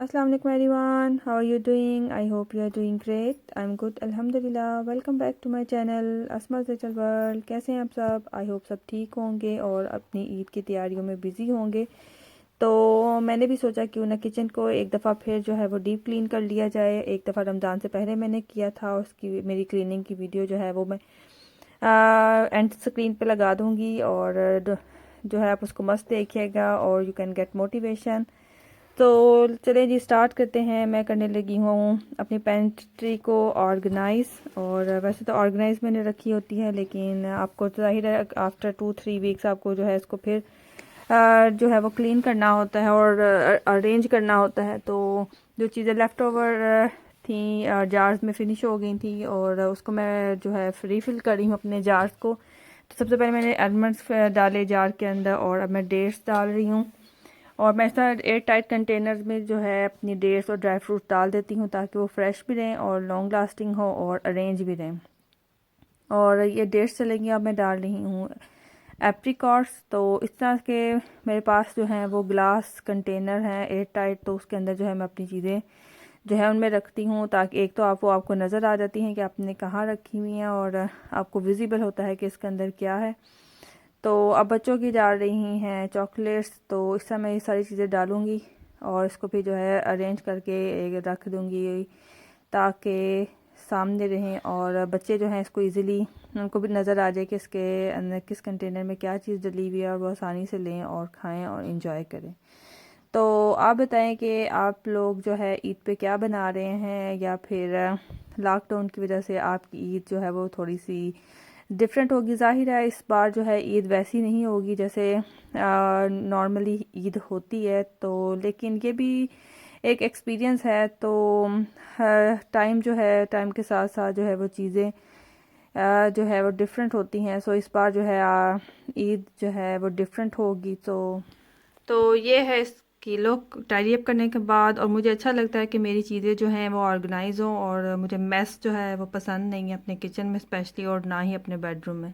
Assalamu alaikum everyone. How are you doing? I hope you are doing great. I'm good. Alhamdulillah. Welcome back to my channel Asma's Little World. कैसे हैं आप सब? I hope सब ठीक होंगे और अपनी ईद की तैयारियों में बिज़ी होंगे। तो मैंने भी सोचा क्यों ना किचन को एक दफ़ा फिर जो है वो डीप क्लीन कर लिया जाए। एक दफ़ा रमज़ान से पहले मैंने किया था, उसकी मेरी क्लीनिंग की वीडियो जो है वो मैं एंड स्क्रीन पे लगा दूँगी और जो है आप उसको मस्त देखिएगा और यू कैन गेट मोटिवेशन। तो चलें जी स्टार्ट करते हैं। मैं करने लगी हूँ अपनी पेंट्री को ऑर्गेनाइज़, और वैसे तो ऑर्गेनाइज़ मैंने रखी होती है, लेकिन आपको तो जाहिर है आफ्टर 2-3 वीक्स आपको जो है इसको फिर जो है वो क्लीन करना होता है और अरेंज करना होता है। तो जो चीज़ें लेफ़्ट ओवर थी जार्स में फिनिश हो गई थी और उसको मैं जो है रिफ़िल कर रही हूँ अपने जार्स को। तो सबसे पहले मैंने आलमंड्स डाले जार के अंदर और अब मैं डेट्स डाल रही हूँ, और मैं इस तरह एयर टाइट कंटेनर्स में जो है अपनी डेट्स और ड्राई फ्रूट डाल देती हूँ ताकि वो फ्रेश भी रहें और लॉन्ग लास्टिंग हो और अरेंज भी रहें। और ये डेट्स चलेंगी, अब मैं डाल रही हूँ एप्रिकॉट्स। तो इस तरह के मेरे पास जो हैं वो ग्लास कंटेनर हैं एयर टाइट, तो उसके अंदर जो है मैं अपनी चीज़ें जो है उनमें रखती हूँ ताकि एक तो आपको नज़र आ जाती हैं कि आपने कहाँ रखी हुई हैं और आपको विजिबल होता है कि इसके अंदर क्या है। तो अब बच्चों की डाल रही हैं चॉकलेट्स, तो इस समय ये सारी चीज़ें डालूँगी और इसको भी जो है अरेंज करके एक रख दूँगी ताकि सामने रहें और बच्चे जो हैं इसको इजीली उनको भी नज़र आ जाए कि इसके अंदर किस कंटेनर में क्या चीज़ डली हुई है और वो आसानी से लें और खाएं और इंजॉय करें। तो आप बताएं कि आप लोग जो है ईद पे क्या बना रहे हैं, या फिर लॉकडाउन की वजह से आपकी ईद जो है वो थोड़ी सी डिफरेंट होगी। ज़ाहिर है इस बार जो है ईद वैसी नहीं होगी जैसे नॉर्मली ईद होती है, तो लेकिन ये भी एक एक्सपीरियंस है। तो टाइम जो है टाइम के साथ साथ जो है वो चीज़ें जो है वो डिफरेंट होती हैं। सो इस बार जो है ईद जो है वो डिफरेंट होगी। तो ये है इसकी लुक टाइडी अप करने के बाद, और मुझे अच्छा लगता है कि मेरी चीज़ें जो हैं वो ऑर्गेनाइज हों, और मुझे मेस जो है वो पसंद नहीं है अपने किचन में स्पेशली, और ना ही अपने बेडरूम में।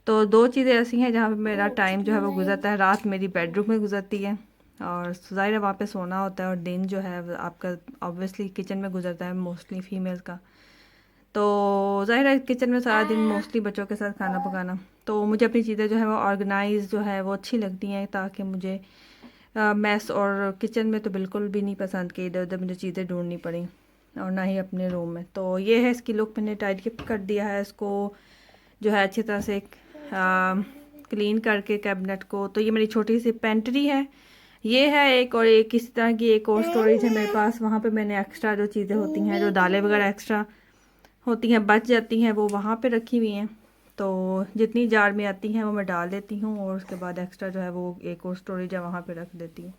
तो दो चीज़ें ऐसी हैं जहाँ पे मेरा टाइम जो है वो गुजरता है। रात मेरी बेडरूम में गुजरती है और ज़ाहिर है वहाँ पे सोना होता है, और दिन जो है आपका ऑब्वियसली किचन में गुजरता है मोस्टली फीमेल का। तो ज़ाहिर है किचन में सारा दिन मोस्टली बच्चों के साथ खाना पकाना, तो मुझे अपनी चीज़ें जो है वो ऑर्गेनाइज जो है वो अच्छी लगती हैं, ताकि मुझे मैस और किचन में तो बिल्कुल भी नहीं पसंद कि इधर उधर मुझे चीज़ें ढूंढनी पड़ी, और ना ही अपने रूम में। तो ये है इसकी लुक, मैंने टाइडी कर दिया है इसको जो है अच्छी तरह से क्लीन करके कैबिनेट को। तो ये मेरी छोटी सी पेंट्री है, ये है एक, और एक इसी तरह की एक और स्टोरेज है मेरे पास। वहाँ पे मैंने एक्स्ट्रा जो चीज़ें होती हैं, जो दालें वगैरह एक्स्ट्रा होती हैं बच जाती हैं, वो वहाँ पे रखी हुई हैं। तो जितनी जार में आती हैं वो मैं डाल देती हूँ, और उसके बाद एक्स्ट्रा जो है वो एक और स्टोरेज है वहाँ पे रख देती हूँ।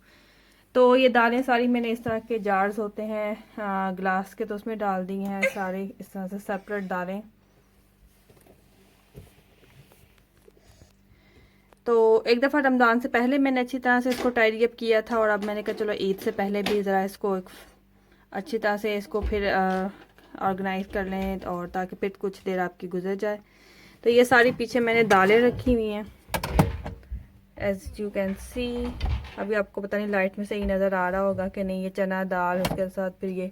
तो ये दालें सारी मैंने इस तरह के जार्स होते हैं ग्लास के, तो उसमें डाल दी हैं सारी इस तरह से सेपरेट दालें। तो एक दफ़ा रमज़ान से पहले मैंने अच्छी तरह से इसको टाइडी अप किया था, और अब मैंने कहा चलो ईद से पहले भी ज़रा इसको अच्छी तरह से इसको फिर ऑर्गेनाइज कर लें, और ताकि फिर कुछ देर आपकी गुजर जाए। तो ये सारी पीछे मैंने दालें रखी हुई हैं एज यू कैन सी। अभी आपको पता नहीं लाइट में सही नज़र आ रहा होगा कि नहीं। ये चना दाल, उसके साथ फिर ये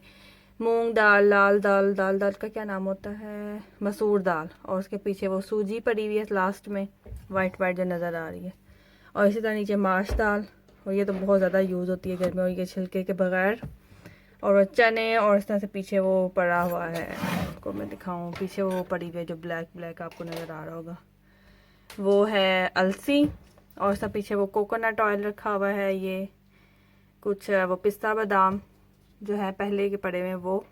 मूंग दाल, लाल दाल, दाल दाल का क्या नाम होता है, मसूर दाल, और उसके पीछे वो सूजी पड़ी हुई है लास्ट में वाइट वाइट जो नज़र आ रही है, और इसी तरह नीचे माश दाल, और ये तो बहुत ज़्यादा यूज़ होती है गर्मियों के छिलके के बगैर। और चने, और इस तरह से पीछे वो पड़ा हुआ है, आपको मैं दिखाऊं, पीछे वो पड़ी हुई है जो ब्लैक ब्लैक आपको नज़र आ रहा होगा, वो है अलसी। और सब पीछे वो कोकोनट ऑयल रखा हुआ है, ये कुछ वो पिस्ता बादाम जो है पहले के पड़े हुए हैं वो,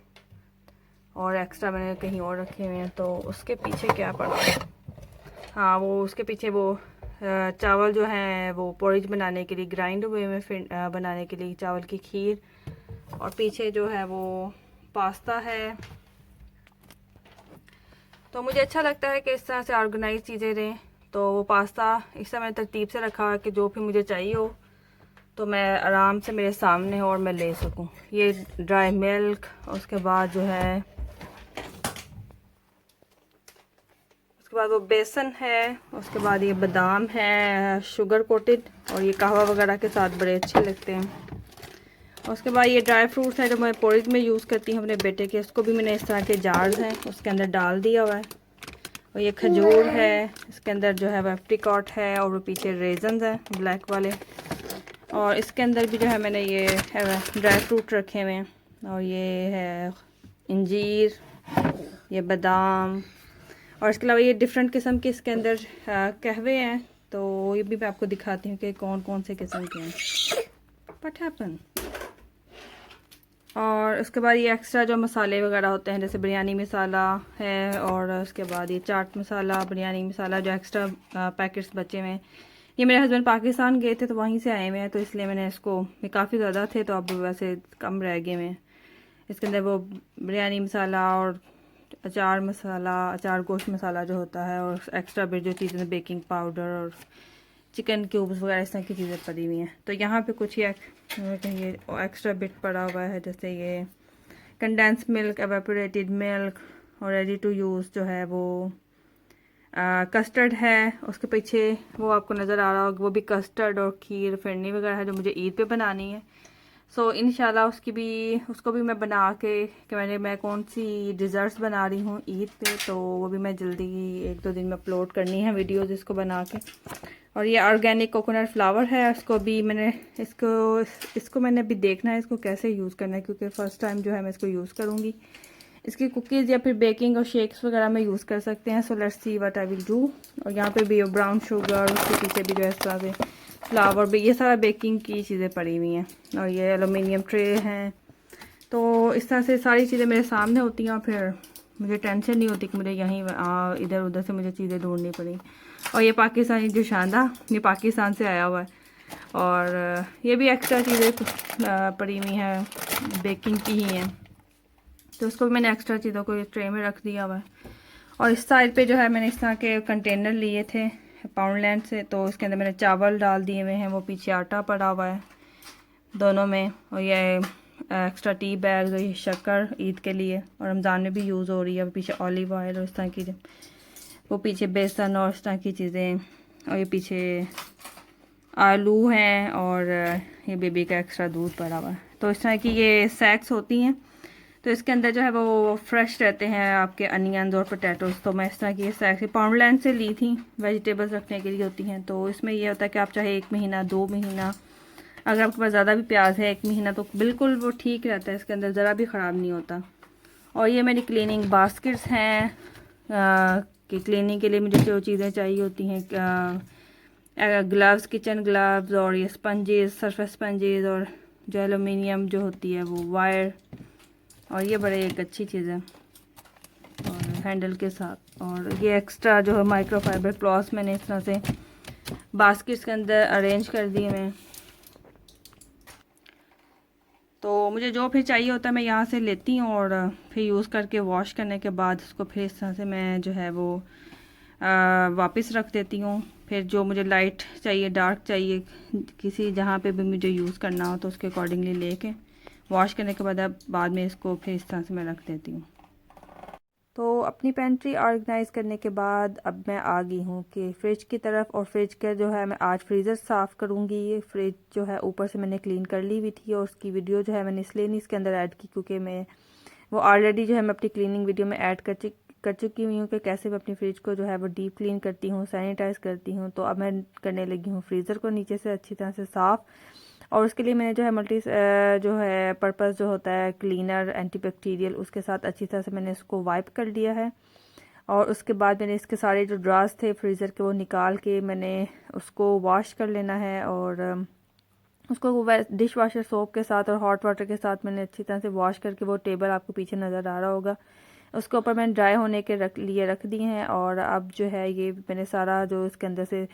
और एक्स्ट्रा मैंने कहीं और रखे हुए हैं। तो उसके पीछे क्या पड़ा है, हाँ वो उसके पीछे वो चावल जो हैं वो पोरिज बनाने के लिए ग्राइंड हुए में फिर बनाने के लिए चावल की खीर, और पीछे जो है वो पास्ता है। तो मुझे अच्छा लगता है कि इस तरह से ऑर्गेनाइज चीज़ें रहें। तो वो पास्ता इस समय तरतीब से रखा है कि जो भी मुझे चाहिए हो तो मैं आराम से मेरे सामने हो और मैं ले सकूं। ये ड्राई मिल्क, उसके बाद जो है उसके बाद वो बेसन है, उसके बाद ये बादाम है शुगर कोटेड, और ये कहवा वगैरह के साथ बड़े अच्छे लगते हैं। और उसके बाद ये ड्राई फ्रूट्स हैं जो मैं पोरिज में यूज़ करती हूँ अपने बेटे के, उसको भी मैंने इस तरह के जार्स हैं उसके अंदर डाल दिया हुआ है। और ये खजूर है, इसके अंदर जो है वो एप्रिकॉट है, और वो पीछे रेजन्स हैं ब्लैक वाले। और इसके अंदर भी जो है मैंने ये ड्राई फ्रूट रखे हुए हैं, और ये है इंजीर, ये बादाम, और इसके अलावा ये डिफरेंट किस्म के इसके अंदर कहवे हैं। तो ये भी मैं आपको दिखाती हूँ कि कौन कौन से किस्म के हैं। What happen. और उसके बाद ये एक्स्ट्रा जो मसाले वगैरह होते हैं, जैसे बिरयानी मसाला है, और उसके बाद ये चाट मसाला, बिरयानी मसाला, जो एक्स्ट्रा पैकेट्स बचे हुए हैं। ये मेरे हस्बैंड पाकिस्तान गए थे तो वहीं से आए हुए हैं, तो इसलिए मैंने इसको, ये काफ़ी ज़्यादा थे तो अब वैसे कम रह गए हैं। इसके अंदर वो बिरयानी मसाला और अचार मसाला, अचार गोश्त मसाला जो होता है, और एक्स्ट्रा बिट जो चीज़ें, बेकिंग पाउडर और चिकन क्यूब्स वगैरह इस तरह की चीज़ें पड़ी हुई हैं। तो यहाँ पे कुछ ये एक्स्ट्रा बिट पड़ा हुआ है, जैसे ये कंडेंस मिल्क, एवेपोरेटेड मिल्क, और रेडी टू यूज़ जो है वो कस्टर्ड है। उसके पीछे वो आपको नज़र आ रहा होगा, वो भी कस्टर्ड और खीर फिरनी वगैरह है जो मुझे ईद पे बनानी है। सो इंशाल्लाह उसको भी मैं बना के कि मैं कौन सी डिज़र्ट्स बना रही हूँ ईद पे, तो वो भी मैं जल्दी 1-2 दिन में अपलोड करनी है वीडियोज़ इसको बना के। और ये ऑर्गेनिक कोकोनट फ्लावर है, इसको भी मैंने इसको मैंने अभी देखना है इसको कैसे यूज़ करना है, क्योंकि फ़र्स्ट टाइम जो है मैं इसको यूज़ करूँगी। इसकी कुकीज़ या फिर बेकिंग और शेक्स वगैरह में यूज़ कर सकते हैं। So let's see what I will do. और यहाँ पे भी ब्राउन शुगर, उसके पीछे भी जो इस तरह से फ्लावर भी, ये सारा बेकिंग की चीज़ें पड़ी हुई हैं। और ये एलुमिनियम ट्रे हैं। तो इस तरह से सारी चीज़ें मेरे सामने होती हैं, और फिर मुझे टेंशन नहीं होती कि मुझे यहीं इधर उधर से मुझे चीज़ें ढूंढनी पड़ी। और ये पाकिस्तानी जो शांदा, ये पाकिस्तान से आया हुआ है। और ये भी एक्स्ट्रा चीज़ें पड़ी हुई हैं, बेकिंग की ही हैं, तो उसको भी मैंने एक्स्ट्रा चीज़ों को इस ट्रे में रख दिया हुआ है। और इस साइड पे जो है मैंने इस तरह के कंटेनर लिए थे पाउंडलैंड से, तो इसके अंदर मैंने चावल डाल दिए हुए हैं, वो पीछे आटा पड़ा हुआ है दोनों में। और ये एक्स्ट्रा टी बैग, ये शक्कर ईद के लिए और रमज़ान में भी यूज़ हो रही है। पीछे ऑलिव ऑयल और इस तरह की, वो पीछे बेसन और इस तरह की चीज़ें। और ये पीछे आलू हैं, और ये बेबी का एक्स्ट्रा दूध पड़ा हुआ है। तो इस तरह की ये सैक्स होती हैं, तो इसके अंदर जो है वो फ्रेश रहते हैं आपके अनियंस और पोटैटोज़। तो मैं इस तरह की सैक्स पाउंडलैंड से ली थी, वेजिटेबल्स रखने के लिए होती हैं। तो इसमें ये होता है कि आप चाहे 1 महीना 2 महीना, अगर आपके पास ज़्यादा भी प्याज है 1 महीना, तो बिल्कुल वो ठीक रहता है, इसके अंदर ज़रा भी ख़राब नहीं होता। और ये मेरी क्लीनिंग बास्केट्स हैं कि क्लीनिंग के लिए मुझे जो चीज़ें चाहिए होती हैं, ग्लव्स, किचन ग्लव्स, और ये स्पंजेस, सरफेस स्पंजेस, और जो एलुमिनियम जो होती है वो वायर। और ये बड़े एक अच्छी चीज़ है और हैंडल के साथ। और ये एक्स्ट्रा जो है माइक्रोफाइबर क्लॉथ्स मैंने इस तरह से बास्केट्स के अंदर अरेंज कर दिए हैं। तो मुझे जो फिर चाहिए होता है मैं यहाँ से लेती हूँ, और फिर यूज़ करके वॉश करने के बाद उसको फिर इस तरह से मैं जो है वो वापस रख देती हूँ। फिर जो मुझे लाइट चाहिए, डार्क चाहिए, किसी जहाँ पे भी मुझे यूज़ करना हो तो उसके अकॉर्डिंगली लेके वॉश करने के बाद में इसको फिर इस तरह से मैं रख देती हूँ। तो अपनी पेंट्री ऑर्गेनाइज़ करने के बाद अब मैं आ गई हूँ कि फ़्रिज की तरफ। और फ्रिज का जो है मैं आज फ्रीज़र साफ़ करूँगी। ये फ्रिज जो है ऊपर से मैंने क्लीन कर ली हुई थी, और उसकी वीडियो जो है मैंने इसलिए नहीं इसके अंदर ऐड की क्योंकि मैं वो ऑलरेडी जो है मैं अपनी क्लीनिंग वीडियो में ऐड कर चुकी हुई हूँ कि कैसे मैं अपनी फ्रिज को जो है वो डीप क्लीन करती हूँ, सैनिटाइज़ करती हूँ। तो अब मैं करने लगी हूँ फ्रीज़र को नीचे से अच्छी तरह से साफ़। और उसके लिए मैंने जो है जो है पर्पस जो होता है क्लीनर एंटीबैक्टीरियल, उसके साथ अच्छी तरह से मैंने इसको वाइप कर लिया है। और उसके बाद मैंने इसके सारे जो ड्रास थे फ्रीज़र के वो निकाल के मैंने उसको वॉश कर लेना है। और उसको डिश वॉशर सोप के साथ और हॉट वाटर के साथ मैंने अच्छी तरह से वॉश करके, वो टेबल आपको पीछे नज़र आ रहा होगा, उसके ऊपर मैंने ड्राई होने के रख दिए हैं। और अब जो है ये मैंने सारा जो इसके अंदर से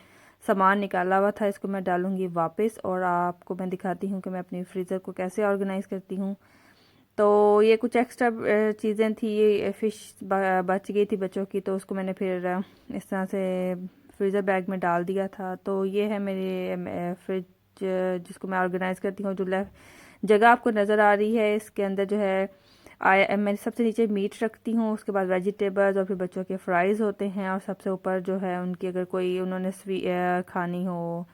सामान निकाला हुआ था इसको मैं डालूंगी वापस, और आपको मैं दिखाती हूँ कि मैं अपनी फ्रीज़र को कैसे ऑर्गेनाइज़ करती हूँ। तो ये कुछ एक्स्ट्रा चीज़ें थी, ये फ़िश बच गई थी बच्चों की, तो उसको मैंने फिर इस तरह से फ्रीज़र बैग में डाल दिया था। तो ये है मेरे फ्रिज जिसको मैं ऑर्गेनाइज़ करती हूँ। जो जगह आपको नज़र आ रही है इसके अंदर जो है मैं सबसे नीचे मीट रखती हूँ, उसके बाद वेजिटेबल्स, और फिर बच्चों के फ्राइज़ होते हैं, और सबसे ऊपर जो है उनकी अगर कोई उन्होंने खानी हो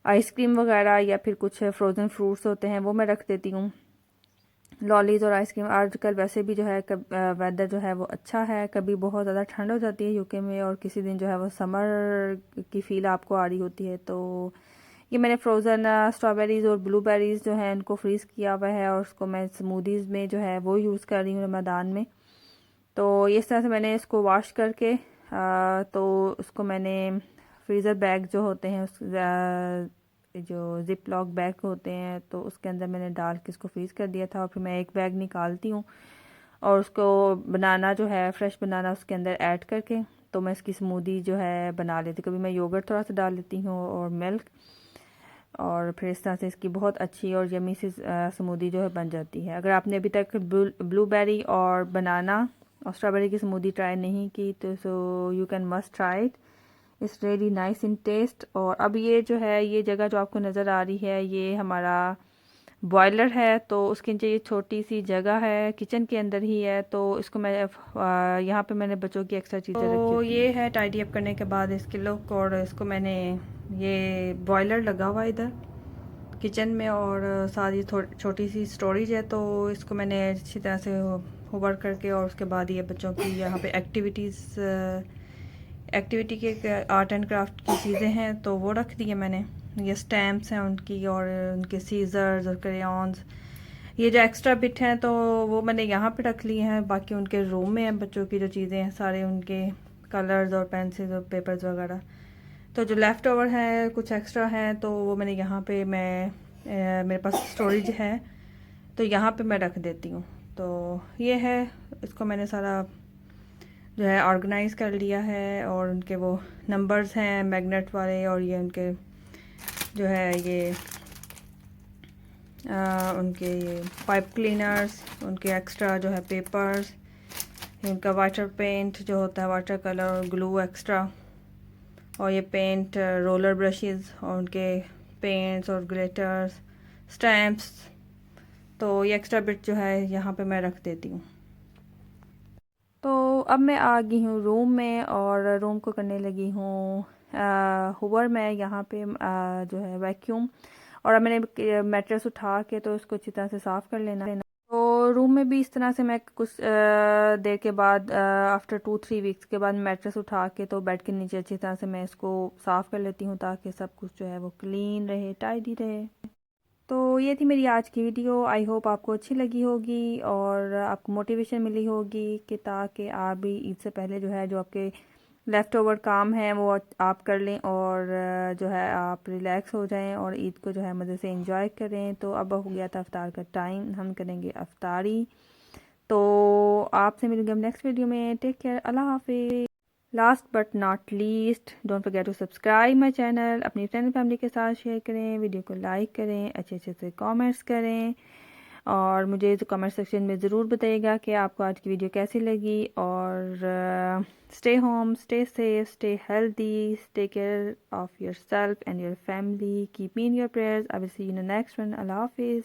आइसक्रीम वगैरह या फिर कुछ फ्रोज़न फ्रूट्स होते हैं वो मैं रख देती हूँ। लॉलीज और आइसक्रीम आजकल वैसे भी जो है वेदर जो है वो अच्छा है, कभी बहुत ज़्यादा ठंड हो जाती है यूके में और किसी दिन जो है वो समर की फ़ील आपको आ रही होती है। तो ये मैंने फ्रोज़न स्ट्रॉबेरीज़ और ब्लूबेरीज़ जो है उनको फ्रीज़ किया हुआ है और उसको मैं स्मूदीज़ में जो है वो यूज़ कर रही हूँ रमज़ान में। तो इस तरह से मैंने इसको वॉश करके तो उसको मैंने फ्रीज़र बैग जो होते हैं उस जो ज़िप लॉक बैग होते हैं तो उसके अंदर मैंने डाल के इसको फ्रीज़ कर दिया था और फिर मैं एक बैग निकालती हूँ और उसको बनाना जो है फ्रेश बनाना उसके अंदर ऐड करके तो मैं इसकी स्मूदी जो है बना लेती हूँ। कभी मैं योगर्ट थोड़ा सा डाल लेती हूँ और मिल्क और फिर इस तरह से इसकी बहुत अच्छी और यमी सी स्मूदी जो है बन जाती है। अगर आपने अभी तक ब्लूबेरी और बनाना और स्ट्रॉबेरी की स्मूदी ट्राई नहीं की तो so you can must try it, it's really nice in taste. और अब ये जो है ये जगह जो आपको नज़र आ रही है ये हमारा बॉयलर है तो उसके नीचे ये छोटी सी जगह है, किचन के अंदर ही है। तो इसको मैं यहाँ पे मैंने बच्चों की एक्स्ट्रा चीज़ें रखी तो ये है टाइडी अप करने के बाद इसके लुक। और इसको मैंने ये बॉयलर लगा हुआ इधर किचन में और साथ ही छोटी सी स्टोरेज है तो इसको मैंने अच्छी तरह से होवर करके और उसके बाद ये बच्चों की यहाँ पे एक्टिविटी के आर्ट एंड क्राफ्ट की चीज़ें हैं तो वो रख दी है मैंने। ये स्टैम्प्स हैं उनकी और उनके सीजर्स और क्रेयॉन्स, ये जो एक्स्ट्रा बिट हैं तो वो मैंने यहाँ पे रख लिए हैं। बाकी उनके रूम में हैं बच्चों की जो चीज़ें हैं सारे उनके कलर्स और पेंसिल्स और पेपर्स वगैरह। तो जो लेफ़्ट ओवर है कुछ एक्स्ट्रा हैं तो वो मैंने यहाँ पे मेरे पास स्टोरेज है तो यहाँ पे मैं रख देती हूँ। तो ये है, इसको मैंने सारा जो है ऑर्गेनाइज़ कर लिया है और उनके वो नंबर्स हैं मैग्नेट वाले और ये उनके जो है ये उनके ये पाइप क्लीनर्स, उनके एक्स्ट्रा जो है पेपर्स, उनका वाटर पेंट जो होता है वाटर कलर और ग्लू एक्स्ट्रा और ये पेंट रोलर ब्रशेस और उनके पेंट्स और ग्लिटर्स स्टैम्प्स। तो ये एक्स्ट्रा बिट जो है यहाँ पे मैं रख देती हूँ। तो अब मैं आ गई हूँ रूम में और रूम को करने लगी हूँ हुवर में यहाँ पे जो है वैक्यूम। और अब मैंने मैट्रेस उठा के तो उसको अच्छी तरह से साफ़ कर लेना। तो रूम में भी इस तरह से मैं कुछ देर के बाद आफ्टर 2-3 वीक्स के बाद मैट्रेस उठा के तो बेड के नीचे अच्छी तरह से मैं इसको साफ़ कर लेती हूँ ताकि सब कुछ जो है वो क्लीन रहे, टाइडी रहे। तो ये थी मेरी आज की वीडियो, आई होप आपको अच्छी लगी होगी और आपको मोटिवेशन मिली होगी कि ताकि आप भी ईद से पहले जो है जो आपके लेफ़्ट ओवर काम है वो आप कर लें और जो है आप रिलैक्स हो जाएं और ईद को जो है मज़े से एंजॉय करें। तो अब हो गया था अफ्तार का टाइम, हम करेंगे अफ्तारी। तो आपसे मिलूंगी हम नेक्स्ट वीडियो में। टेक केयर, अल्लाह हाफिज़। Last but not least, don't forget to subscribe my channel, अपनी फ्रेंड फैमिली के साथ शेयर करें, वीडियो को लाइक करें, अच्छे अच्छे से कमेंट्स करें और मुझे तो कमेंट सेक्शन में ज़रूर बताइएगा कि आपको आज की वीडियो कैसी लगी। और stay home, stay safe, stay healthy, take care of yourself and your family, keep me in your prayers. I will see you in the next one. अल्लाह हाफिज़।